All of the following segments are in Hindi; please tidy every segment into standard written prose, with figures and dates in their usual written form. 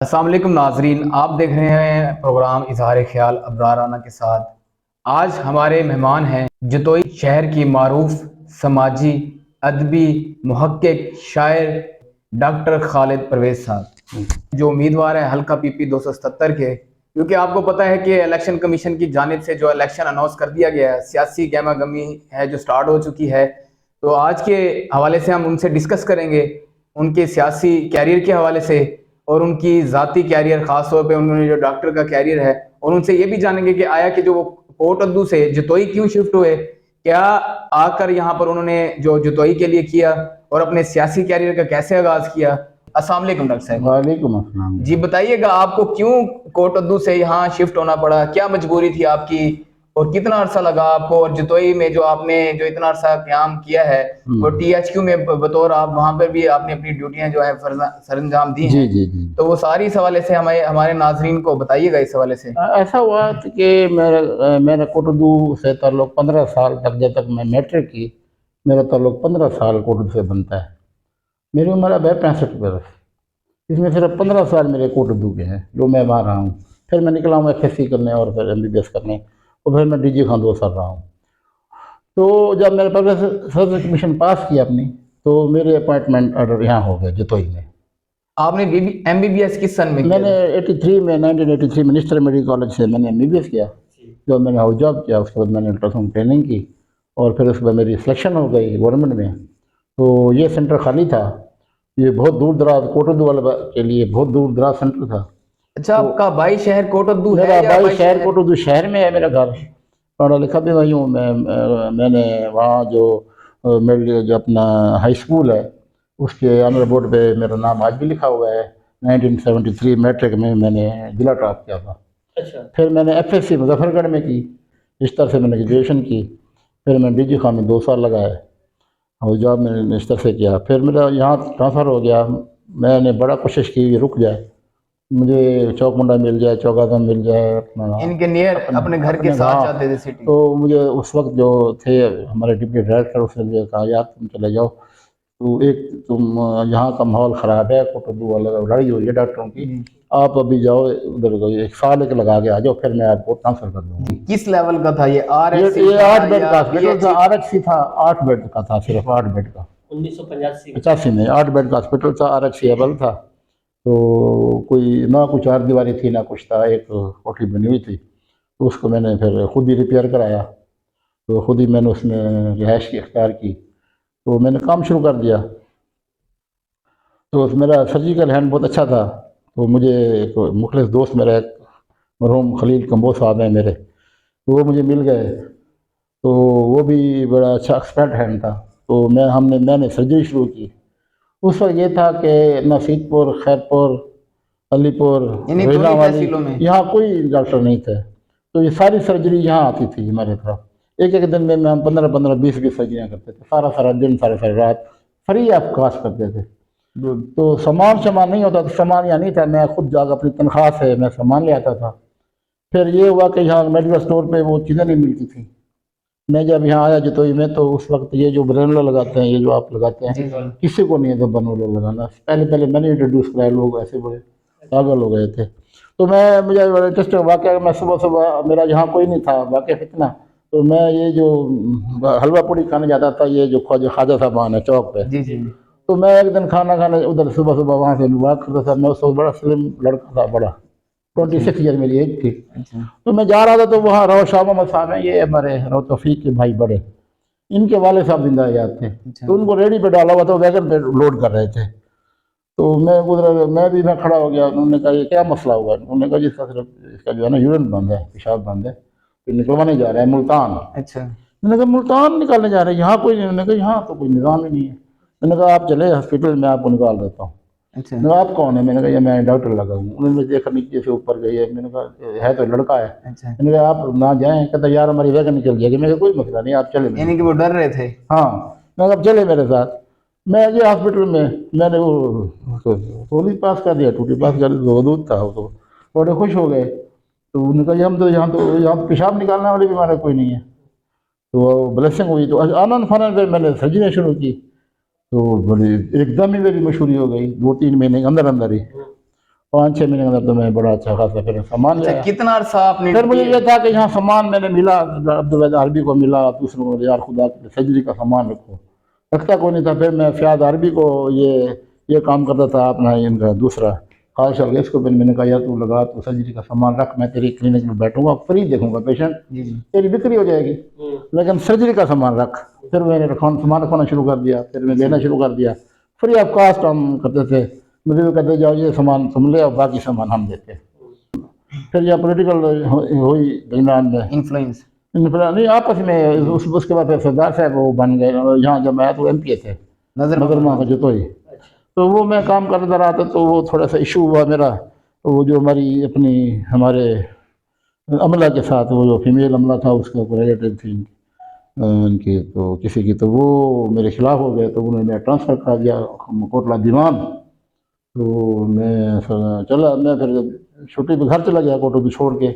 अस्सलाम वालेकुम नाजरीन, आप देख रहे हैं प्रोग्राम इजहार ख्याल अबरार राना के साथ। आज हमारे मेहमान हैं जतोई शहर की मारूफ समाजी अदबी मुहक्किक शायर डॉक्टर खालिद परवेज साहब, जो उम्मीदवार है हल्का पीपी 277 के। क्योंकि आपको पता है कि इलेक्शन कमीशन की जानिब से जो इलेक्शन अनाउंस कर दिया गया है, सियासी गहमा गमी है जो स्टार्ट हो चुकी है। तो आज के हवाले से हम उनसे डिस्कस करेंगे, उनके सियासी कैरियर के हवाले से और उनकी ज़ाती कैरियर, ख़ास तौर पे उन्होंने जो डॉक्टर का कैरियर है। और उनसे ये भी जानेंगे कि आया कि जो वो कोट अद्दू से जतोई क्यों शिफ्ट हुए, क्या आकर यहाँ पर उन्होंने जो जतोई के लिए किया और अपने सियासी कैरियर का कैसे आगाज़ किया। अस्सलाम वालेकुम डॉक्टर साहब। वालेकुम अस्सलाम। जी बताइएगा, आपको क्यों कोट अद्दू से यहाँ शिफ्ट होना पड़ा, क्या मजबूरी थी आपकी और कितना अरसा लगा आपको? और जतोई में जो आपने जो इतना अरसा क्याम किया है, और टीएचक्यू में बतौर आप वहाँ पर भी आपने अपनी ड्यूटियाँ जो है सर अंजाम दी जी हैं। जी जी। तो वो सारी इस हवाले से हमारे हमारे नाजरीन को बताइएगा इस हवाले से। ऐसा हुआ कि मेरा कोटदू से ताल्लुक़ 15 साल तक, जब तक मैं मैट्रिक की, मेरा ताल्लुक़ 15 साल कोटदू से बनता है। मेरी उम्र अब है 65 बरस। इसमें सिर्फ 15 साल मेरे कोटदू के हैं जो मैं वहाँ रहा हूँ। फिर मैं निकला हूँ FSC करने और फिर MBBS करने, और फिर मैं DG खान 2 साल रहा हूँ। तो जब मैंने पब्लिक सर्विस कमीशन पास किया अपनी, तो मेरे अपॉइंटमेंट ऑर्डर यहाँ हो गए जतोई में। आपने MBBS किस सन में किया मैंने था? 83 में 1983 मिनिस्टर मेडिकल कॉलेज से मैंने MBBS किया। जो मैंने हाउस जॉब किया, उसके बाद मैंने अल्ट्रासाउंड ट्रेनिंग की, और फिर उसके बाद मेरी सिलेक्शन हो गई गवर्नमेंट में। तो ये सेंटर खाली था। ये बहुत दूर दराज कोटोदू वाले के लिए बहुत दूर दराज सेंटर था। अच्छा, तो आपका भाई शहर कोट अद्दू है मेरा या भाई भाई शहर शहर? कोटोदू शहर में है मेरा घर। पढ़ा लिखा भी वही हूँ मैं। मैंने वहाँ जो मेरे जो अपना हाई स्कूल है, उसके ऑनर बोर्ड पे मेरा नाम आज भी लिखा हुआ है। 1973 मैट्रिक में मैंने जिला टॉप किया था। अच्छा। फिर मैंने FSC मुजफ्फरगढ़ में की। इस तरह से मैंने ग्रेजुएशन की। फिर मैं DG खान में 2 साल लगाए, और जॉब मैंने इस तरह से किया। फिर मेरा यहाँ ट्रांसफ़र हो गया। मैंने बड़ा कोशिश की रुक जाए, मुझे चौक मुंडा मिल जाए, चौगादम मिल जाए, अपना इनके नियर अपने घर के अपने साथ गाँव। चाहते थे सिटी। तो मुझे उस वक्त जो थे हमारे डिप्टी डायरेक्टर, उसने मुझे कहा, यार तुम चले जाओ, तो एक तुम यहाँ का माहौल ख़राब है, कोटद्दू वाला लड़ाई हुई है डॉक्टरों की, आप अभी जाओ उधर को, 1 साल एक लगा के आ जाओ, फिर मैं आपको ट्रांसफ़र कर दूँगा। किस लेवल का था ये? RSC ये था 8 बेड या का हॉस्पिटल था, BHC? RHC था। 8 बेड का था, सिर्फ 8 बेड का। 1985 में 8 बेड का हॉस्पिटल था, RHC एबल था। तो कोई ना कुछ चारदीवारी थी ना कुछ था, एक कोठी बनी हुई थी। तो उसको मैंने फिर खुद ही रिपेयर कराया। तो खुद ही मैंने उसमें रिहाइश की इख्तियार की। तो मैंने काम शुरू कर दिया। तो मेरा सर्जिकल हैंड बहुत अच्छा था। तो मुझे एक मुखलिस दोस्त मेरा, एक मरहूम खलील कंबोज साहब हैं मेरे, तो वो मुझे मिल गए। तो वो भी बड़ा अच्छा एक्सपर्ट हैंड था। तो मैंने सर्जरी शुरू की। उस वक्त ये था कि नसीबपुर, खैरपुर, अलीपुर, इन्हीं रोहिला दोनों वाली, तहसीलों में? यहाँ कोई डॉक्टर नहीं थे। तो ये सारी सर्जरी यहाँ आती थी हमारे तरफ। एक एक दिन में हम 15-15, 20-20 सर्जरियाँ करते थे, सारा सारा दिन, सारा सारा रात, फ्री ऑफ कॉस्ट करते थे। तो सामान नहीं होता, तो सामान यहाँ नहीं था, मैं खुद जाकर अपनी तनख्वाह से मैं सामान ले आता था। फिर ये हुआ कि यहाँ मेडिकल स्टोर पे वो चीज़ें नहीं मिलती थी। मैं जब यहाँ आया जतोई में, तो उस वक्त ये जो ब्रेनलो लगाते हैं, ये जो आप लगाते हैं, जी जी। किसी को नहीं है तो बनोलो लगाना। पहले पहले मैंने इंट्रोड्यूस कराया, लोग ऐसे बड़े पागल हो गए थे। तो मुझे बड़ा इंटरेस्ट वाक़, मैं सुबह सुबह, मेरा यहाँ कोई नहीं था वाक़ इतना, तो मैं ये जो हलवा पूड़ी खाने जाता था, ये जो ख्वाजा साहबान है चौक पे। जी जी। तो मैं एक दिन खाना खाने उधर सुबह सुबह वहाँ से वॉक करता था। मैं उस वक्त बड़ा स्लिम लड़का था, बड़ा 26 ईयर मेरी एज थी। अच्छा। तो मैं जा रहा था, तो वहाँ रो शाह मोहम्मद साहब हैं, ये हमारे रो तौफीक के भाई बड़े, इनके वाले साहब जिंदायाद थे। अच्छा। तो उनको रेडी पे डाला हुआ था, वैगन पे लोड कर रहे थे। तो मैं खड़ा हो गया। उन्होंने कहा, ये क्या मसला हुआ? उन्होंने कहा, जी इसका सिर्फ इसका जो है ना यूरिन बंद है, पेशाब बंद है, तो निकलवाने जा रहा है मुल्तान। अच्छा। मैंने कहा, मुल्तान निकालने जा रहे हैं? यहाँ कोई नहीं। उन्होंने कहा, यहाँ तो कोई निज़ाम ही नहीं है। मैंने कहा, आप चले हॉस्पिटल में, आपको निकाल देता हूँ। अच्छा। मैंने कहा, आप कौन है? मैंने कहा, ये मैं डॉक्टर लगा हूँ। उन्होंने मुझे देखा, नीचे से ऊपर गई है। मैंने कहा, है तो लड़का है। अच्छा। मैंने कहा, आप ना जाएँ। कहता, यार हमारी वैगन निकल जाएगी। मैंने कहा, कोई मसला नहीं, आप चले मेरे यानी कि साथ। वो डर रहे थे? हाँ। मैंने कहा, चले मेरे साथ। मैं गया हॉस्पिटल में, मैंने वो टोली पास कर दिया, टूटी पास कर दी, तो दूध था वो, तो बड़े खुश हो गए। तो उन्होंने कहा, हम तो यहाँ तो पेशाब निकालने वाली बीमारी कोई नहीं है। तो वो ब्लेसिंग हुई। तो आनंद फानन फिर मैंने सर्जरी शुरू की। तो बड़ी एकदम ही मेरी मशहूरी हो गई 2-3 महीने के अंदर अंदर ही। 5-6 महीने के अंदर तो मैं बड़ा अच्छा खासा फिर सामान अच्छा, लिया। कितना अरसा आपने फिर मुझे ये था कि यहाँ सामान मैंने मिला, अब्दुल अरबी को मिला, दूसरों को, यार खुदा की सर्जरी का सामान रखो, रखता कौन नहीं था। फिर मैं फयाद अरबी को ये काम करता था अपना, इनका दूसरा खालिश अलगैस को मैंने कहा यार तू लगा, तू सर्जरी का सामान रख, मैं तेरी क्लिनिक में बैठूंगा, फ्री देखूंगा पेशेंट, जी जी। तेरी बिक्री हो जाएगी, लेकिन सर्जरी का सामान रख। फिर मैंने सामान रखवाना शुरू कर दिया, फिर मैं देना शुरू कर दिया, फ्री ऑफ कॉस्ट हम करते थे। मुझे तो कहते जाओ ये सामान तुम ले और बाकी सामान हम देते। फिर यह पॉलिटिकल हुई दरमियान में इन्फ्लुएंस। नहीं आपस में, उसके बाद फिर सरदार साहब वो बन गए। यहाँ जब मैं आया तो MP थे नजर माँ का जतोई, तो वो मैं काम करता रहा था, तो वो थोड़ा सा इशू हुआ मेरा, तो वो जो हमारे अमला के साथ, वो जो फीमेल अमला था उसका कोई रिलेटिव थी उनकी, तो किसी की, तो वो मेरे खिलाफ हो गए, तो उन्होंने मेरा ट्रांसफ़र करा दिया कोटला दीवान। तो मैं चला, मैं फिर छुट्टी पे घर चला गया कोटो को छोड़ के,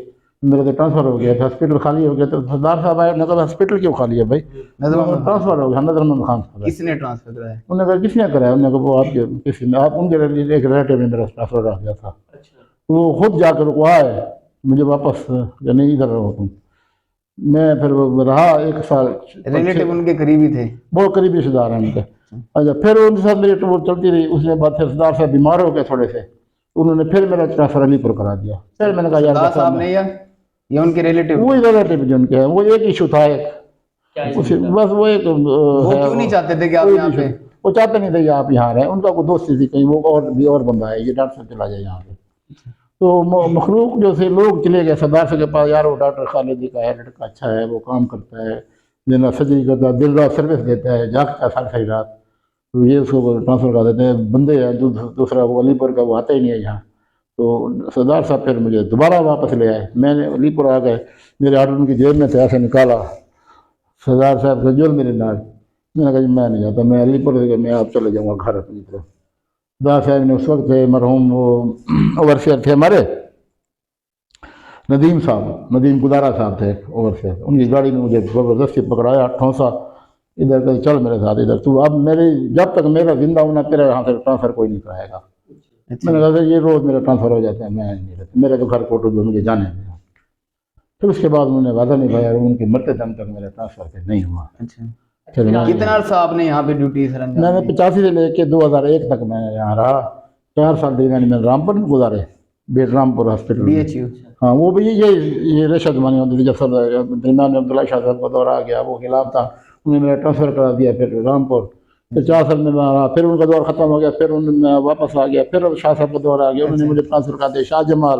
मेरा तो ट्रांसफ़र हो गया था, हॉस्पिटल खाली हो गया। तो सरदार साहब आए, उन्होंने कहा हॉस्पिटल क्यों खाली है भाई, ट्रांसफ़र हो गया नजर मोहम्मद खान साहब। किसने ट्रांसफर कराया? उन्होंने कहा किसने कराया? उन्होंने कहा वो आपके किसी ने, आप उनके एक रिलेटिव ने मेरा ट्रांसफ़र आ गया था। तो वो खुद जाकर वो आए मुझे वापस, नहीं इधर रहो तुम। मैं फिर रहा 1 साल। रिलेटिव उनके करीबी थे? बहुत करीबी रिश्तेदार हैं उनके। अच्छा, फिर उनके साथ मेरी टूर चलती रही। उसके बाद फिर सरदार साहब बीमार हो गए थोड़े से, उन्होंने फिर मेरा ट्रांसफर अलीपुर करा दिया। फिर मैंने कहा यार सरदार साहब ने या उनके रिलेटिव? वही रिलेटिव जो उनके हैं, वो एक इशू था एक, बस वो एक वो क्यों नहीं चाहते थे कि आप यहाँ पे? वो चाहते नहीं थे कि आप यहाँ रहें, उनका कोई दोस्ती थी कहीं, वो और बंदा है, ये डॉक्टर साहब चला जाए यहाँ पे। तो मखलूक जो से लोग चले गए सरदार साहब के पास, यार वो डॉक्टर खालिदी का है, लड़का अच्छा है, वो काम करता है, जना सर्जरी करता है, दिन रात सर्विस देता है, जागता है सारी रात, तो ये उसको ट्रांसफ़र कर देते हैं। बंदे हैं दूसरा वो अलीपुर का, वो आता ही नहीं है यहाँ। तो सरदार साहब फिर मुझे दोबारा वापस ले आए, मैंने अलीपुर आ गए, मेरे आर्डर उनकी जेब में थे, ऐसे निकाला, सरदार साहब से जुल मेरे नाल। मैंने कहा मैं नहीं जाता, मैं अलीपुर मैं आप चले जाऊँगा घर अपनी तरफ। सरदार साहब ने उस वक्त थे मरहूम वो ओवरसियर थे हमारे नदीम गुदारा साहब थे ओवरसियर, उनकी गाड़ी में मुझे ज़बरदस्ती पकड़ाया, ठोंसा, इधर कहीं चल मेरे साथ इधर, तू अब मेरी जब तक मेरा जिंदा होना तेरा यहाँ से ट्रांसफ़र कोई नहीं कराएगा। मैंने कहा ये रोज़ मेरा ट्रांसफ़र हो जाता है, मैं नहीं रहता, मेरा तो घर कोटो जो मुझे जाने दिया। फिर उसके बाद उन्होंने वादा निभाया, उनके मरते दम तक मेरा ट्रांसफ़र नहीं हुआ। अच्छा, फिर कितना अर्सा आपने यहाँ पे ड्यूटी सर अंजाम मैंने दी? 85 से लेके 2001 तक मैं यहाँ रहा। 4 साल दरमियान मैंने रामपुर में गुजारे, बेटरामपुर हॉस्पिटल। BHU? हाँ, वो भी ये रेशा जमानी होती थी, जब सब दरमियान में अब्दुल्ला शाह साहब का दौरा आ गया, वो खिलाफ था, उन्होंने मेरा ट्रांसफ़र करा दिया फिर रामपुर। फिर 4 साल में मैं रहा, फिर उनका दौर ख़त्म हो गया, फिर उन्होंने वापस आ गया, फिर शाह साहब का दौरा आ गया, उन्होंने मुझे ट्रांसफ़र कर दिया शाहजमाल,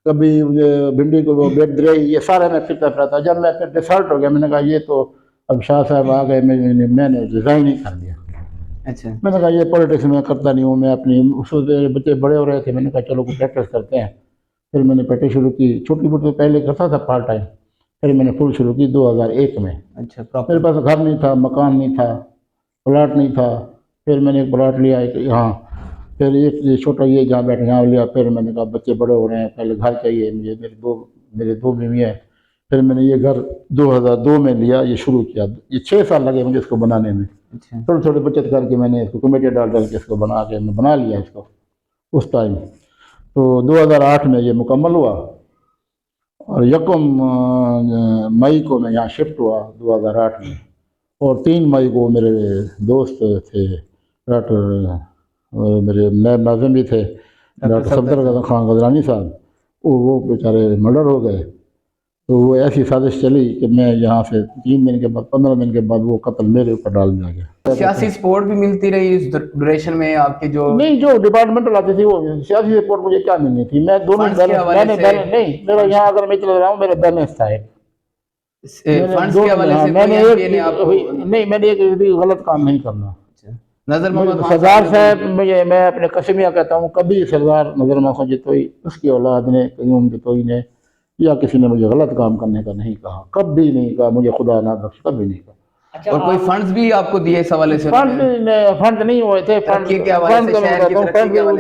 कभी मुझे भिंडी को बेड द्रई, ये सारे मैं फिरता फिरता। जब मैं फिर डिसल्ट हो गया, मैंने कहा ये तो अब शाह साहब आ गए, मैंने रिज़ाइन ही कर दिया। अच्छा, मैंने कहा ये पॉलिटिक्स में करता नहीं हूँ मैं, अपनी उस बच्चे बड़े हो रहे थे, मैंने कहा चलो कोई प्रैक्टिस करते हैं। फिर मैंने प्रैक्टिस शुरू की, छोटी मोटी तो पहले करता था पार्ट टाइम, फिर मैंने फुल शुरू की 2001 में। अच्छा, मेरे पास घर नहीं था, मकान नहीं था, प्लाट नहीं था, फिर मैंने एक प्लाट लिया एक यहाँ, फिर एक छोटा ये जहाँ बैठे यहाँ लिया। फिर मैंने कहा बच्चे बड़े हो रहे हैं, पहले घर चाहिए मुझे, मेरे दो बीवी हैं। फिर मैंने ये घर 2002 में लिया, ये शुरू किया, ये 6 साल लगे मुझे इसको बनाने में। अच्छा, थोड़ी थोड़ी बचत करके मैंने इसको कमेटी डाल के इसको बना के मैं बना लिया इसको उस टाइम। तो 2008 में ये मुकम्मल हुआ और 1 मई को मैं यहाँ शिफ्ट हुआ 2008 में। और 3 मई को मेरे दोस्त थे डॉक्टर, मेरे नैब नाज़िम भी थे, डॉक्टर सफदर खान गजरानी साहब, वो बेचारे मर्डर हो गए। तो वो ऐसी साजिश चली कि मैं यहाँ से 3 दिन के बाद 15 दिन के बाद वो कत्ल मेरे ऊपर डाल दिया गया। सियासी सपोर्ट भी मिलती रही इस ड्यूरेशन में आपके? जो नहीं, जो डिपार्टमेंटल आती थी वो सियासी सपोर्ट मुझे क्या मिलनी थी, मैं दोनों बैलेंस नहीं, मेरा यहाँ अगर मैं चल रहा हूँ मेरा बैलेंस था एक फंड्स के हवाले से। मैंने एक भी गलत काम नहीं करना। नजर मोहम्मद सरदार साहब मुझे, मैं अपने कसमिया कहता हूँ, कभी सरदार नजर मोहम्मद जतोई, उसकी औलाद ने, क़य्यूम जतोई ने या किसी ने मुझे गलत काम करने का नहीं कहा, कभी नहीं कहा, मुझे खुदा ना बख्श कभी नहीं कहा। अच्छा, और कोई फंड्स भी आपको दिए इस हवाले से? फंड नहीं हुए थे, फंड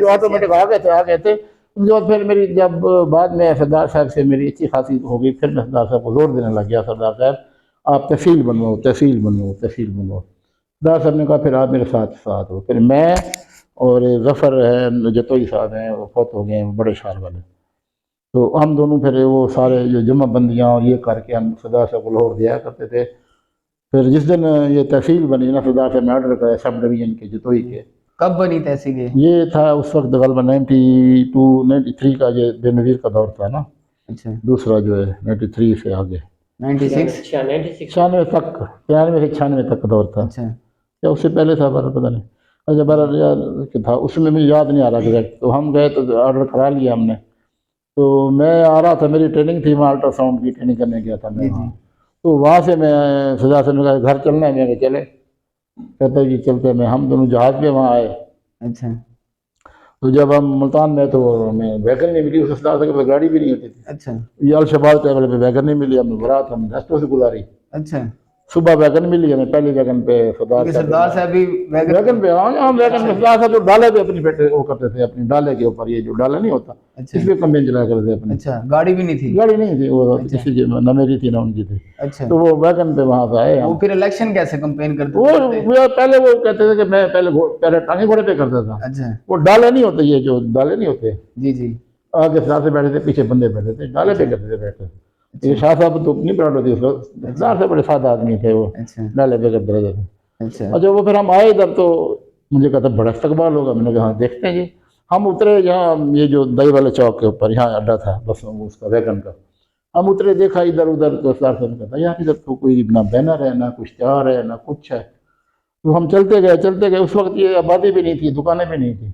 ऑटोमेटिक आ गए थे। उसके बाद फिर मेरी जब बाद में सरदार साहब से मेरी अच्छी खासी हो गई, फिर मैं सरदार साहब को जोर देने लग गया, सरदार साहब आप तहसील बनवाओ। सरदार साहब ने कहा फिर आप मेरे साथ हो। फिर मैं और जफ़र है जतोई साहब हैं, वो फौत हो गए हैं, बड़े शहर वाले। तो हम दोनों फिर वो सारे जो जमा बंदियाँ और ये करके हम सरदार साहब को लाहौर दिया करते थे। फिर जिस दिन ये तहसील बनी ना, सरदार साहब ने ऑर्डर कराया सब डिवीजन के जतोई के। कब बनी तहसील ये था उस वक्त गलबा 92 93 का, ये बेनज़ीर का दौर था ना। अच्छा, दूसरा जो है 93 से आगे 96। 96 तक, 93 से 96 तक का दौर था, अच्छा या उससे पहले था बारह, पता नहीं। अच्छा बारह यार क्या था उसमें, मुझे याद नहीं आ रहा एग्जैक्ट। तो हम गए तो ऑर्डर करा लिया हमने। तो मैं आ रहा था, मेरी ट्रेनिंग थी वहाँ, अल्ट्रासाउंड की ट्रेनिंग करने गया था मैं जी वहाँ। जी। तो वहाँ से मैं सजा से कहा घर चलना है, मैं कहा चले। कहते जी चलते। मैं हम दोनों जहाज़ पे वहाँ आए। अच्छा तो जब हम मुल्तान में, तो हमें वैगन नहीं मिली उस हिसाब से, गाड़ी भी नहीं होती थी। अच्छा ये अलशबाज ट्रैवल पे वैगन नहीं मिली, हमें बरात हम रास्तों से गुजारी। अच्छा। सुबह वैगन मिली हमें, पहली वैगन पे क्योंकि सरदार साहब भी वैगन पे, हाँ हम वैगन में सरदार साहब जो डाले पे अपनी बैठे वो करते थे, अपनी डाले के ऊपर, ये जो डाला नहीं होता अच्छा इसमें कम्बेन चलाया करते थे अपनी। अच्छा, गाड़ी भी नहीं थी। गाड़ी नहीं थी वो, अच्छा। किसी की न मेरी थी ना उनकी थी। अच्छा, तो वो वैगन पे वहाँ से आए वो हम। फिर इलेक्शन कैसे कंपेन करते वो थे? पहले वो कहते थे कि मैं पहले टांगे घोड़े पे करता था। अच्छा वो डाले नहीं होते, ये जो डाले नहीं होते, जी जी। आगे सरदार से बैठे थे, पीछे बंदे बैठे थे, डाले पे करते थे बैठे। ये शाह साहब तो नहीं प्राउड होती उसको, सरदार से बड़े सादा आदमी थे वो, अच्छा डाले पे करते रहते थे। अच्छा अच्छा वो फिर हम आए इधर, तो मुझे कहता बड़ा इस्तकबाल होगा। मैंने कहा हाँ देखते हैं जी। हम उतरे यहाँ, ये जो दही वाले चौक के ऊपर यहाँ अड्डा था बस उसका वैगन का। हम उतरे, देखा इधर उधर, तो सरदार साहब ने कहता यार इधर तो कोई ना बैनर है, ना कुछ त्योहार है, ना कुछ है। तो हम चलते गए। उस वक्त ये आबादी भी नहीं थी, दुकानें भी नहीं थी।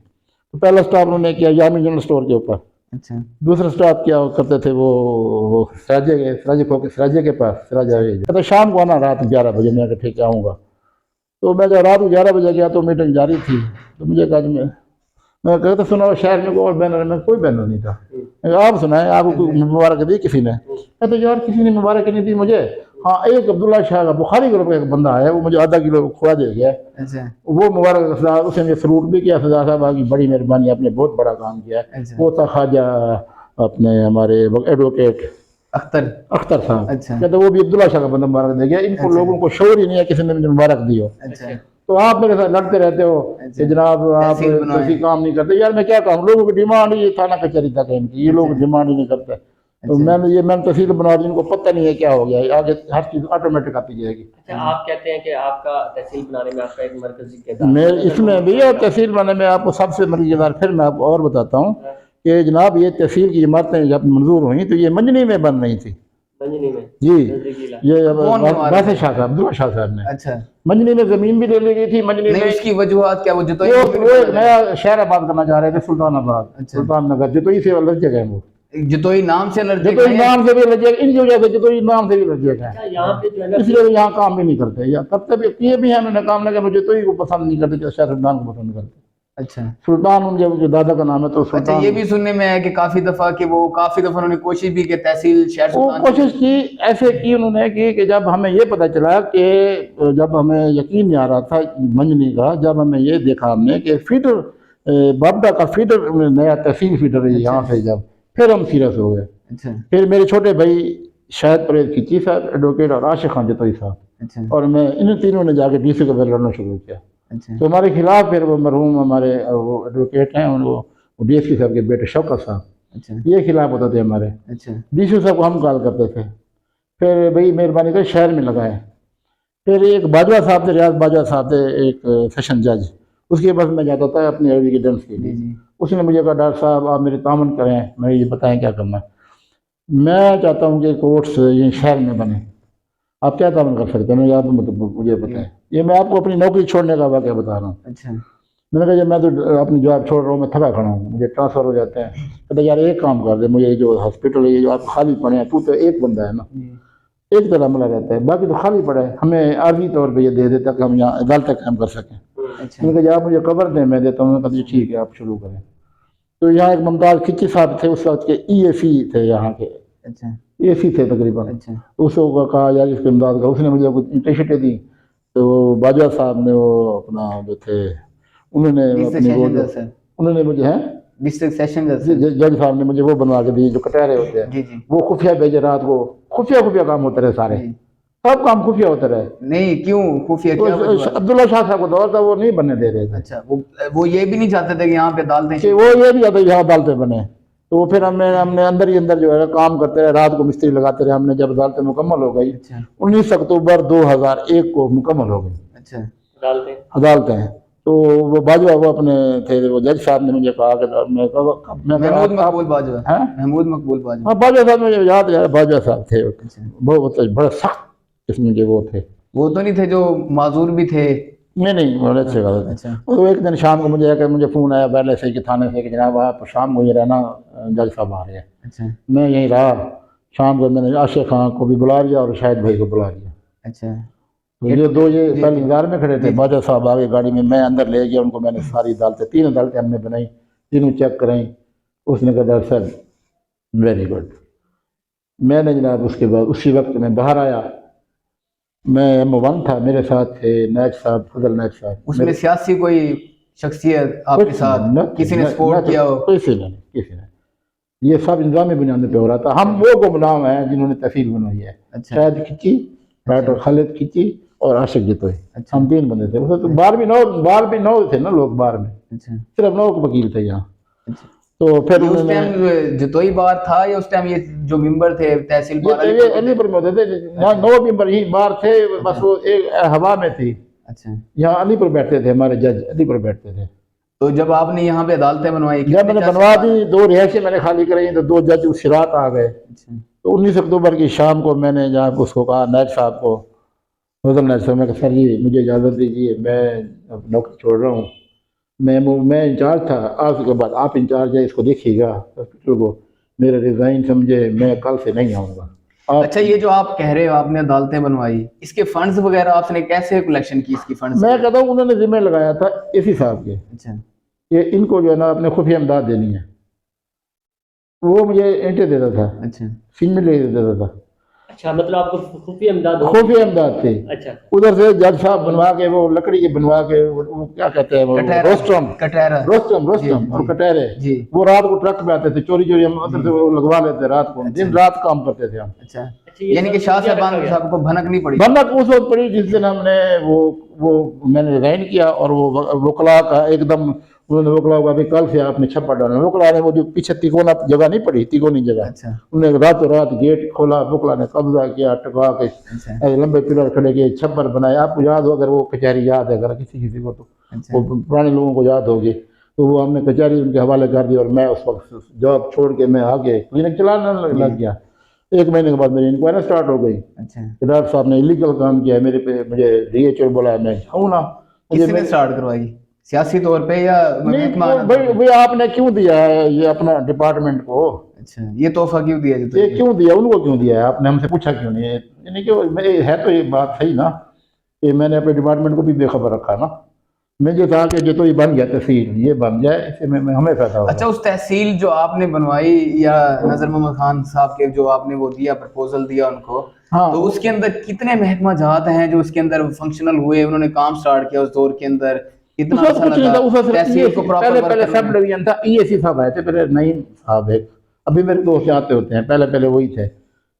तो पहला स्टॉप उन्होंने किया यामी जनरल स्टोर के ऊपर। अच्छा दूसरा स्टॉप क्या करते थे वो सराजे के पास, सराजा कहते शाम को आना रात 11 बजे। मैं कहा ठीक है आऊँगा। तो मैं जब रात 11 बजे गया तो मीटिंग जारी थी। तो मुझे कहा मैं कहता सुना शहर में कोई बैनर में, कोई बैनर नहीं था। मैं कहा, आप सुनाए, आपको मुबारक दी किसी ने? कहते यार किसी ने मुबारक नहीं दी मुझे। हाँ एक अब्दुल्ला शाह का बुखारी ग्रुप का एक बंदा आया, वो मुझे आधा किलो खुआ दे गया। अच्छा वो मुबारक, उसने सलूट भी किया, सरदार साहब की बड़ी मेहरबानी, आपने बहुत बड़ा काम किया। अच्छा। वो था ख्वाजा अपने हमारे एडवोकेट अख्तर साहब। अच्छा कहते वो भी अब्दुल्ला शाह का बंदा मुबारक दे गया। इनको लोगों को शोर ही नहीं है किसी ने मुझे मुबारक दी हो। अच्छा तो आप मेरे साथ लड़ते रहते हो कि जनाब आप किसी काम नहीं करते। यार मैं क्या काम, लोगों की डिमांड ये थाना कचहरी तक है इनकी, ये लोग डिमांड ही नहीं करते। तो मैंने तहसील बना दी, इनको पता नहीं है क्या हो गया, आगे हर चीज़ ऑटोमेटिक आती जाएगी। अच्छा, आप कहते हैं कि आपका तहसील बनाने में आपका एक मरकजी किरदार, मैं इसमें भी, और तहसील बनाने में आपको सबसे मर्जीदार फिर मैं आपको और बताता हूँ कि जनाब ये तहसील की इमारतें जब मंजूर हुई तो ये मंजनी में बन रही थी। मंजनी में जी, नजदीकी ये वैसे शाह साहब, अब्दुल्ला शाह साहब ने। अच्छा, मंजनी में जमीन भी ले ली गई थी। मंजनी नहीं में उसकी वजूहत क्या, वो जतोई वो नया शहर आबाद करना चाह रहे थे, सुल्तानाबाद, सुल्तान नगर, जतोई से अलग जगह है वो। जतोई नाम से अलर्जी जतोई नाम से भी अलग जगह, इन वजह से जतोई नाम से भी अलग जगह है। यहाँ पे जो है ना, इसलिए यहाँ काम भी नहीं करते, या करते भी किए भी हैं उन्होंने काम, लगे मुझे जतोई को पसंद नहीं करते, शाह सुल्तान को पसंद करते। अच्छा सुल्तान उनके दादा का नाम है, तो अच्छा। सुल्तान। ये भी सुनने में आया कि काफी दफा उन्होंने कोशिश भी की तहसील शहर वो सुल्तान कोशिश की, ऐसे की उन्होंने कि जब हमें ये पता चला कि, जब हमें यकीन नहीं आ रहा था मंजनी का, जब हमें ये देखा हमने कि फीडर बाबडा का फीडर, नया तहसील फीडर है यहाँ से, जब फिर हम सीरियस हो गए। अच्छा फिर मेरे छोटे भाई शायद परवेज खिची साहब एडवोकेट, और आशिक खान जतोई साहब, अच्छा और मैं इन तीनों ने जाके डीसी को फिर लड़ना शुरू किया। अच्छा तो हमारे खिलाफ फिर वो मरहूम हमारे वो एडवोकेट हैं, वो डीएसपी साहब के बेटे शौकत साहब, अच्छा ये खिलाफ होते थे हमारे। अच्छा डीसी साहब को हम कॉल करते थे। फिर भाई मेहरबानी कर शहर में लगाए। फिर एक बाजवा साहब थे, रियाज बाजवा साहब थे, एक सेशन जज, उसके पास मैं जाता था अपनी एविडेंस के लिए। जी उसने मुझे कहा डॉक्टर साहब आप मेरे तामन करें, मैं ये बताएं क्या करना। मैं चाहता हूँ कि कोर्ट्स ये शहर में बने, आप क्या तामन कर सकते हैं, आप मतलब मुझे बताएं। ये मैं आपको अपनी नौकरी छोड़ने का वाक़या बता रहा हूँ। अच्छा मैंने कहा जब मैं तो अपनी जॉब छोड़ रहा हूँ, मैं थका खड़ा हूँ, मुझे ट्रांसफ़र हो जाते हैं। कहते यार एक काम कर दे, मुझे जो हॉस्पिटल है, ये जो आप खाली पड़े हैं, तू तो एक बंदा है ना, एक तरह मिला रहता है, बाकी तो खाली पड़ा है, हमें आर्जी तौर पर ये दे दे ताकि हम यहाँ अदालत काम कर सकें। अच्छा मैंने कहा आप मुझे कवर दें, मैं देता हूँ। उन्होंने कहा ठीक है आप शुरू करें। तो यहाँ एक मुमताज़ खिची साहब थे, उस वक्त के EAC थे यहाँ के, अच्छा EAC थे तकरीबन। अच्छा उसको कहा यार इसको इमदाद का, उसने मुझे कुछ इंटर्नशिपें दी। तो बाजवा साहब ने वो अपना जो थे उन्होंने अपनी वो उन्होंने मुझे हैं डिस्ट्रिक्ट सेशन जज साहब ने मुझे वो बनवा के दी, जो कटहरे होते हैं, जी जी वो खुफिया भेजे रात को, खुफिया काम होते रहे सारे, सब काम खुफिया होते रहे। नहीं, क्यों खुफिया, क्या तो वजह? अब्दुल्ला शाह साहब को दौर था, वो नहीं बनने दे रहे थे अच्छा, वो ये भी नहीं चाहते थे कि यहाँ पे अदालतें कि वो ये भी आता यहाँ अदालतें बने। तो वो फिर हमने हमने अंदर ही अंदर जो है काम करते रहे, रात को मिस्त्री लगाते रहे। हमने जब अदालतें मुकम्मल हो गई, अच्छा 19 अक्टूबर 2001 को मुकम्मल हो गई अच्छा अदालतें। तो वो बाजवा वो अपने थे, वो जज साहब ने मुझे कहा कि मैं महमूद मकबूल बाजवा, हैं? महमूद मकबूल बाजवा। हाँ, बाजवा साहब मुझे याद है, बाजवा साहब थे। अच्छा, बहुत बड़े सख्त किस्म के वो थे। वो तो नहीं थे जो माजूर भी थे? नहीं, बड़े अच्छे गलत थे। अच्छा तो एक दिन शाम को मुझे फ़ोन आया पहले से कि थाने से कि जनाब आप शाम को ये रहना, जज साहब आ रहे हैं। अच्छा मैं यहीं रहा। शाम को मैंने आशिक खां को भी बुला लिया और शाहिद भाई को बुला लिया। अच्छा। तो ये दो ये जी, पहले जी, इंतजार में खड़े थे। बाजा साहब आगे गाड़ी में, मैं अंदर ले गया उनको। मैंने सारी अदालतें, 3 अदालतें हमने बनाई, तीनों चेक कराई। उसने कहा डॉक्टर साहब वेरी गुड। मैंने जनाब उसके बाद उसी वक्त मैं बाहर आया। मैं M1 था, मेरे साथ थे नायक साहब, फजल नायक साहब। उसमें सियासी कोई शख्सियत आपके साथ किसी ने सपोर्ट किया हो? किसी ने। ये सब इंतजामी बुनियाद पे हो रहा था। हम वो गुमनाम हैं जिन्होंने तहसील बनवाई है। अच्छा शायद खिची, डॉक्टर खालिद खिची और आशिक जितोई। अच्छा हम 3 बंदे थे। उसमें तो बाहर भी 9 थे ना लोग बाहर में, अच्छा सिर्फ 9 वकील थे यहाँ। अच्छा। तो फिर ये उस उन्होंने टाइम जतोई बार था या उस टाइम ये जो मेंबर थे तहसील बार ये अलीपुर में होते थे। यहाँ 9 मेंबर ही बाहर थे, बस वो एक हवा में थी। अच्छा। यहाँ अलीपुर बैठते थे, हमारे जज अलीपुर बैठते थे। तो जब आपने यहाँ पे अदालतें बनवाई, जब मैंने बनवा दी, 2 रिहायशें मैंने खाली कराई, तो 2 जज उस रात आ गए। अच्छा तो 19 अक्टूबर की शाम को मैंने जहाँ उसको कहा, नायक साहब को, फजल नायक साहब, मैं कहा सर जी मुझे इजाज़त दीजिए, मैं अब नौकरी छोड़ रहा हूँ। मैं इंचार्ज था, आज के बाद आप इंचार्ज है, इसको देखिएगा हॉस्पिटल को। मेरा रिज़ाइन समझे, मैं कल से नहीं आऊँगा। अच्छा, ये जो आप कह रहे हो आपने अदालतें बनवाई, इसके फंड्स वगैरह आपने कैसे कलेक्शन की इसकी फंड्स? मैं कहता हूँ उन्होंने जिम्मे लगाया था इसी साहब के अच्छा कि इनको जो है ना अपने खुफिया इमदाद देनी है। वो मुझे इंटे देता था, अच्छा सिंह ले देता था। अच्छा, मतलब आपको खुफिया इमदाद हो? खुफिया इमदाद थे। अच्छा। उधर से जज साहब बनवा के वो लकड़ी के बनवा के वो क्या कहते हैं, वो कटहरा, रोस्टम कटहरा। रोस्टम जी, और जी, कटहरे। जी। वो रात को ट्रक में आते थे, चोरी हम उधर से वो लगवा लेते रात को। दिन रात काम करते थे हम। अच्छा, ये यानी कि सब शाह क्या रखा साहब गया? साहब को भनक नहीं पड़ी? भनक उस वक्त पड़ी जिस दिन हमने वो मैंने रिजाइन किया और वो वकला का एकदम, उन्होंने वकला को अभी कल से आपने छप्पा डालना। वकला ने वो जो पीछे तिकोना जगह नहीं पड़ी, तिकोनी जगह, अच्छा उन्होंने रातों रात गेट खोला, वकला ने कब्जा किया, टकवा के अच्छा ऐसे लंबे पिलर खड़े किए, छप्पर बनाए। आपको याद हो, अगर वो कचहरी याद है, अगर किसी को तो अच्छा वो पुराने लोगों को याद होगी। तो वो हमने कचहरी उनके हवाले कर दी और मैं उस वक्त जॉब छोड़ के मैं आगे क्लिनिक चलाने लग गया। 1 महीने के बाद मेरी इंक्वायरी स्टार्ट हो गई। अच्छा। डॉक्टर साहब ने इलीगल काम किया मेरे पे, मुझे DHO बोला, मैं जाऊँ ना। किसने स्टार्ट करवाई, सियासी तौर पे या नहीं महकमा? भाई आपने क्यों दिया है ये अपना डिपार्टमेंट को? अच्छा, ये तोहफा क्यों दिया जी? ये क्यों दिया, उनको क्यों दिया है? आपने हमसे पूछा क्यों नहीं? यानी कि है तो ये बात सही ना कि मैंने अपने डिपार्टमेंट को भी बेखबर रखा ना। मैं जो था कि जो तो ये बन गया तहसील, ये बन जाए, इससे में हमें फायदा होगा। अच्छा, उस तहसील जो आपने बनवाई या नजर मोहम्मद खान साहब के जो आपने वो दिया, प्रपोजल दिया उनको, हाँ, तो उसके अंदर कितने महकमा जात हैं जो उसके अंदर फंक्शनल हुए, उन्होंने काम स्टार्ट किया उस दौर के अंदर? कितना उस अच्छा कुछ नहीं लगा था। उस तहसील को प्रॉपर पहले वर्क पहले करने सब में? डिवीजन था, EAC साहब आए थे पहले, नईम साहब एक, अभी मेरे दोस्त आते होते हैं, पहले वही थे,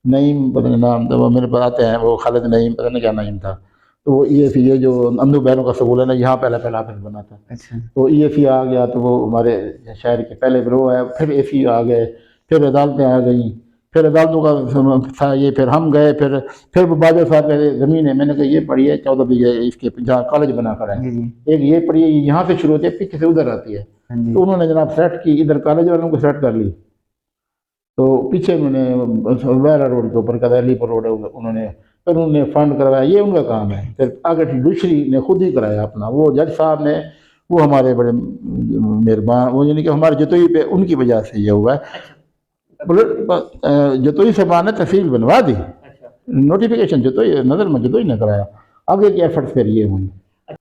नईम पता नहीं नाम था, वो मेरे पास आते हैं, वो खालिद नईम, पता नहीं क्या नाम था। तो वो EAC, ये जो अंधु बहनों का स्कूल है ना, यहाँ पहले ऑफिस बना था। अच्छा तो EAC आ गया, तो वो हमारे शहर के पहले वो आया, फिर AC आ गए, फिर अदालतें आ गई, फिर अदालतों का था ये, फिर हम गए, फिर बाजा साहब के ज़मीन है, मैंने कहा ये पड़ी है 14 बीघे, इसके जहाँ कॉलेज बना कर है, जी जी एक ये पड़ी है, यहाँ से शुरू होती है, पीछे से उधर आती है। हाँ जी। तो उन्होंने जनाब सेट की, इधर कॉलेज वालों को सेट कर ली, तो पीछे उन्होंने वैरा रोड के ऊपर का अलीपुर रोड है, उन्होंने फिर उन्होंने फंड करवाया, ये उनका काम है। फिर आगे दूसरी ने खुद ही कराया अपना, वो जज साहब ने, वो हमारे बड़े मेहरबान, वो यानी कि हमारे जतोई पे उनकी वजह से ये हुआ है। जतोई साहब ने तहसील बनवा दी, नोटिफिकेशन जतोई नजर में जतोई ने कराया, आगे की एफर्ट्स फिर ये हुई।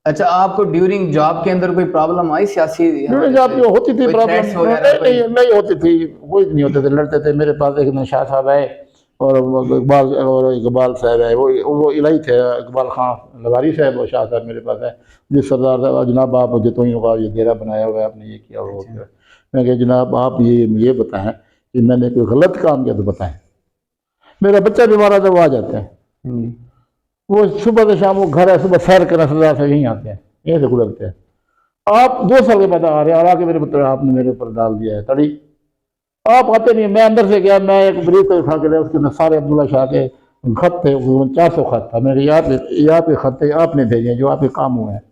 अच्छा, आपको ड्यूरिंग जॉब के अंदर कोई प्रॉब्लम आई सियासी? ड्यूरिंग जॉब जो होती थी प्रॉब्लम, प्रॉब्लम नहीं होती थी, कोई नहीं होते थे, लड़ते थे। मेरे पास एक शाह साहब आए और इकबाल साहब है, वो इलाही थे, इकबाल खान लवारी साहब और शाह साहब मेरे पास है। जिस सरदार साहब, जनाब आप जतोइयों का ये घेरा बनाया हुआ है, आपने ये किया वो किया। मैं कहा जनाब आप ये बताएं कि मैंने कोई गलत काम किया तो बताएं। मेरा बच्चा बीमार आता वो आ जाता है, वो सुबह से शाम वो घर है, सुबह सैर करना सजा से यहीं आते हैं, यहीं से गुजरते हैं। आप 2 साल के बाद आ रहे हैं और आके मेरे पुत्र आपने मेरे ऊपर डाल दिया है तड़ी। आप आते नहीं। मैं अंदर से गया, मैं एक ब्रीफ को उठा के लिया, उसके अंदर सारे अब्दुल्ला शाह के खत थे, 400 खत था मेरे। यहाँ पे खत थे आपने भेजे जो आपके काम हुए हैं।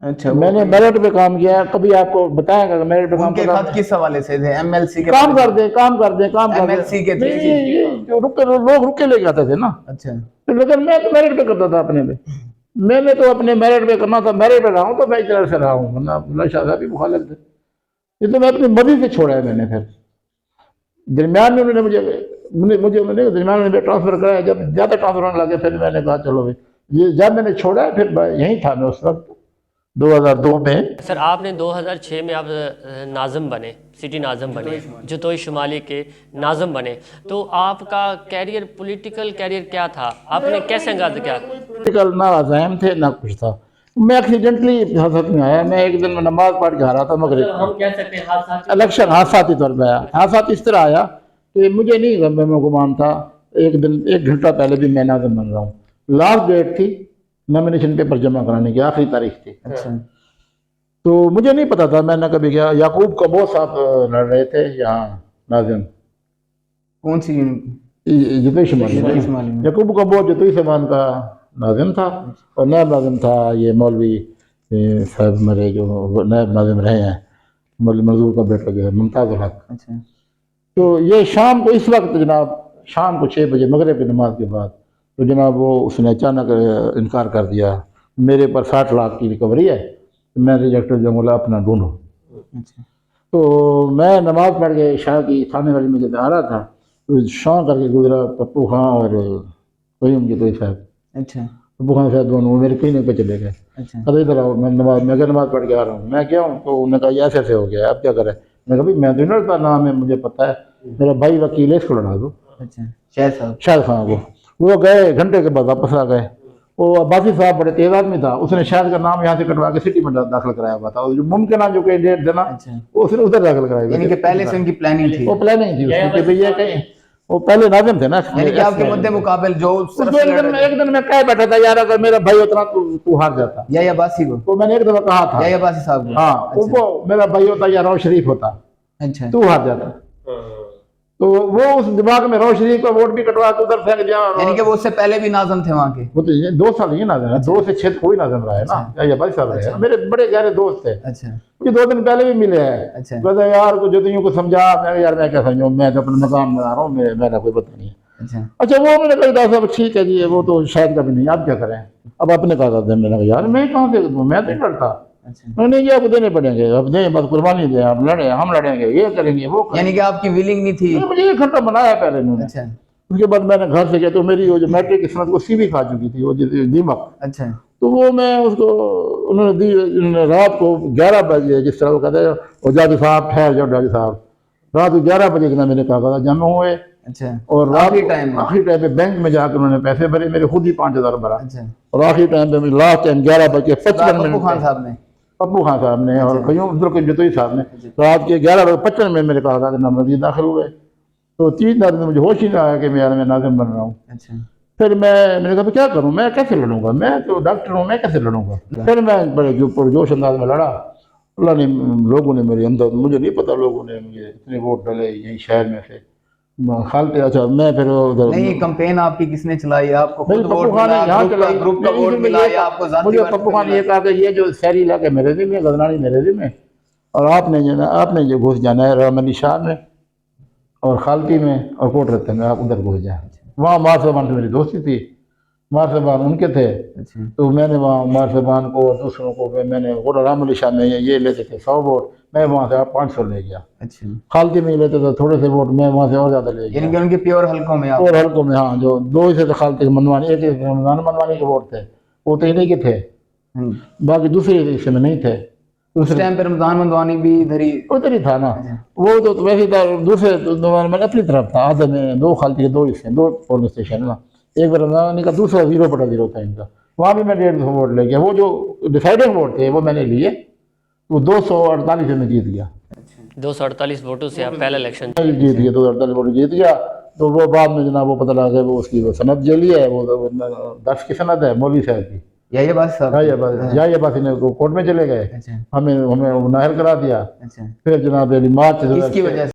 अच्छा, मैंने मेरिट पे काम किया है, कभी आपको बताएगा कि मेरिट पे काम उनके खत किस हवाले से थे? एमएलसी के काम कर दे, काम कर दे, काम कर दे। MLC के थे? नहीं, ये जो लोग रुके ले जाते थे ना। अच्छा, तो लेकिन मैं तो मेरिट पे करता था अपने पे। मैंने तो अपने मेरिट पे करना था, मेरिट पे रहा हूँ तो मैं इस तरह से रहा हूँ, वरना अब्दुल्ला शाह साहब भी मुखालिफ थे। ये तो मैं अपनी मर्जी से छोड़ा है मैंने। फिर दरमियान में उन्होंने मुझे उन्होंने दरमियान में ट्रांसफर कराया। जब ज़्यादा ट्रांसफर होने लगे फिर मैंने कहा चलो भाई, ये जब मैंने छोड़ा है फिर यहीं था मैं उस वक्त 2002 में। सर आपने 2006 में आप नाज़िम बने, सिटी नाज़िम बने, जतोई शुमाली के नाज़िम बने। तो आपका कैरियर, पॉलिटिकल कैरियर क्या था? आपने कैसे आगाज़ किया? पॉलिटिकल ना अज़ाइम थे ना कुछ था। मैं एक्सीडेंटली हादसा में आया। मैं एक दिन में नमाज पढ़ के आ रहा था मगरिब, हम कह सकते हैं हादसा इलेक्शन हादसाती तौर पर आया। हादसा इस तरह आया कि मुझे नहीं मैं गुमान था। एक दिन 1 घंटा पहले भी मैं नाज़िम बन रहा हूँ। लास्ट डेट थी नॉमिनेशन पेपर जमा कराने की, आखिरी तारीख थी। अच्छा, तो मुझे नहीं पता था, मैंने कभी गया। याकूब कबोस साहब लड़ रहे थे यहाँ नाज़िम, कौन सी जतोई शुमाली में। याकूब कबोस जतोई शुमाली का नाज़िम था और नायब नाज़िम था ये मौलवी साहब मेरे जो नायब नाज़िम रहे हैं, मौलवी मंजूर का बेटा जो है मुमताज़ हक। अच्छा, तो ये शाम को इस वक्त जनाब, शाम को 6 बजे मगरिब की नमाज के बाद, तो जनाब वो उसने अचानक इनकार कर दिया। मेरे पर 60 लाख की रिकवरी है, मैं रिजेक्टर जो बोला अपना ढूंढो। अच्छा, तो मैं नमाज पढ़ के शाह की थाने वाली में जब आ रहा था तो शाह करके गुजरा पप्पू खां और कयूम जतोई साहब। अच्छा, पप्पू खान साहब दोनों मेरे क्लिनिक पे चले गए। अच्छा, अरे इधर आओ, मैं नमाज पढ़ के आ रहा हूँ। मैं क्या हूँ? तो उन्होंने कहा ये ऐसे हो गया, अब क्या करें? मैं कहा भाई मैं तो नहीं लड़ता, नाम है मुझे पता है, मेरा भाई वकील है, इसको लड़ा दो। अच्छा, शायद खान को वो गए, घंटे के बाद वापस आ गए। वो अब्बासी साहब बड़े तेज आदमी था, उसने शायद का नाम यहाँ से कटवा के सिटी में दाखिल कराया हुआ था। और जो मुमकिन जो कैंडिडेट देना अच्छा, उसने उधर दाखिल कराया। यानी कि पहले से उनकी प्लानिंग थी। वो प्लानिंग थी उसकी कि भैया कहीं वो पहले नाज़िम थे ना। यानी कि आपके मुद्दे मुकाबल जो एक दिन मैं कह बैठा था यार अगर मेरा भाई होता तू हार जाता। या अब्बासी को, तो मैंने एक दफा कहा था या अब्बासी साहब को। हाँ, वो मेरा भाई होता या रौश शरीफ होता, अच्छा, तू हार जाता। तो वो उस दिमाग में रौश शरीफ का वोट भी कटवा के उधर फेंक दिया। यानी कि वो उससे पहले भी नाज़िम थे वहाँ के। वो तो ये 2 साल ही नाज़िम है, 2 से 6 कोई नाज़िम रहा है ना, या भाई साहब रहे हैं। मेरे बड़े गहरे दोस्त थे, अच्छा, मुझे 2 दिन पहले भी मिले हैं। अच्छा, कहते यार को जदयू को समझा। मैं यार मैं क्या समझूं, मैं तो अपने मकान बना रहा हूँ, मेरा कोई पता नहीं है। अच्छा, अच्छा वो मैंने कहा साहब ठीक है जी, वो तो शायद कभी नहीं, आप क्या करें? अब अपने कागज दें। मैंने कहा यार मैं कहाँ से दूँ, मैं तो नहीं लड़ता। अच्छा, नहीं, ये आपको देने पड़ेंगे, अब दें, बस कुर्बानी दें, आप लड़े, हम लड़ेंगे, ये करेंगे, वो करेंगे। यानी कि आपकी विलिंग नहीं थी। मुझे 1 घंटा बनाया पहले इन्होंने। अच्छा, उसके बाद मैंने घर से गया तो मेरी वो जो मैट्रिक की सनद को सीवी खा चुकी थी, वो दीमक। अच्छा, तो वो मैं उसको उन्होंने दी। उन्होंने रात को 11 बजे, जिस तरह वो कहते हैं वो जादी साहब ठहर जाओ जादी साहब, रात को 11 बजे के ना मेरे कागज जमा हुए। अच्छा, और आखिरी टाइम पे बैंक में जाकर उन्होंने पैसे भरे, मेरे खुद ही 5000 भरा। अच्छा, और आखिरी टाइम पे लास्ट टाइम 11:55 खान साहब ने, पप्पू खान साहब ने और कयूम जतोई साहब ने रात के 11:55 में मेरे कागजात नंबर दाखिल हुए। तो 3 दिन में मुझे होश ही नहीं आया कि मैं नाज़िम बन रहा हूँ। अच्छा, फिर मैंने कहा क्या करूँ, मैं कैसे लड़ूंगा, मैं तो डॉक्टर हूँ, मैं कैसे लड़ूंगा? फिर मैं बड़े जो पुरजोश अंदाज में लड़ा। अल्लाह ने, लोगों ने मेरे अंदर, मुझे नहीं पता लोगों ने मुझे इतने वोट डाले यही शहर में से खालते। अच्छा मैं फिर उधर नहीं, कैंपेन आपकी किसने चलाई? आपको मेरी खुद पप्पू वोट खान ने मिला, यहाँ ग्रुप का चलाई। ग्रुप का वोट मिला या आपको जाती मुझे वार्ड पप्पू पे खान मिला? ये कहा कि ये जो शहरी इलाके मेरे जिम्मे, गजनानी मेरे जिम्मे, और आपने जो घुस जाना है रामली शाह में और खालती में और कोट रत्ते में, आप उधर घुस जाए। वहाँ मार साहबान से मेरी दोस्ती थी, मार साहबान उनके थे। अच्छा, तो मैंने वहाँ मार साहबान को और दूसरों को मैंने वोट रामली शाह में ये लेते थे 100 वोट, मैं वहाँ से 500 ले गया। अच्छा, खालती में लेते थे थोड़े से वोट, मैं वहाँ से और ज़्यादा ले गया। यानी कि उनके प्योर हल्कों में आप? और हल्कों में हाँ, जो 2 ही से खालती मनवानी, एक रमजान मनवानी के वोट थे, वो तो इन्हीं के थे, बाकी दूसरे हिस्से में नहीं थे। उस टाइम पे रमजान मंदवानी भी इधर ही था ना। वो तो वैसे था, दूसरे मैंने अपनी तरफ था। आधे में 2 खालती के 2 हिस्से, 2 पोलिंग स्टेशन ना, एक रमजानी का, दूसरा 0/0 था इनका। वहाँ भी मैं 150 वोट ले गया। वो जो डिसाइडिंग वोट थे वो मैंने लिए, वो 248 में जीत गया। 248 वोटों से आप पहला इलेक्शन जीत गया, 248 वोट जीत गया। तो वो बाद में जनाब वो पता लगा वो उसकी वो सनद जेली है, वो दर्श की सनद है मौलवी साहब की। ये बात सब ये बात इन्हें कोर्ट में चले गए, अच्छा हमें हमें नाहल करा दिया। अच्छा, फिर जनाब मार्च किसकी वजह से?